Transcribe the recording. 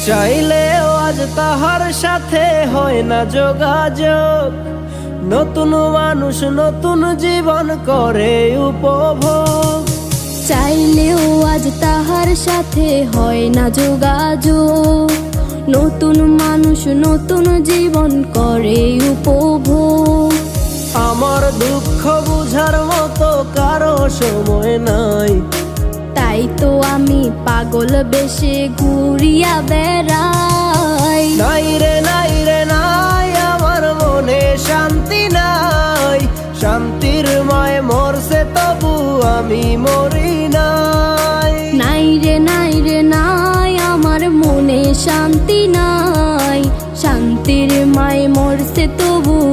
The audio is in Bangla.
চাইলেও আজ তাহার সাথে হয় না যোগাযোগ। নতুন মানুষ নতুন জীবন করে উপভোগ। চাইলেও আজ তাহার সাথে হয় না যোগাযোগ। নতুন মানুষ নতুন জীবন করে উপভোগ। আমার দুঃখ বুঝার মতো কারো সময় নাই, তাই তো আমি পাগল বেশে ঘুরিয়া বেড়াই। নাই রে নাই রে নাই, আমার মনে শান্তি নাই। শান্তির মায় মরছে তবু আমি মরি নাই। নাই রে নাই রে নাই, আমার মনে শান্তি নাই। শান্তির মায় মরছে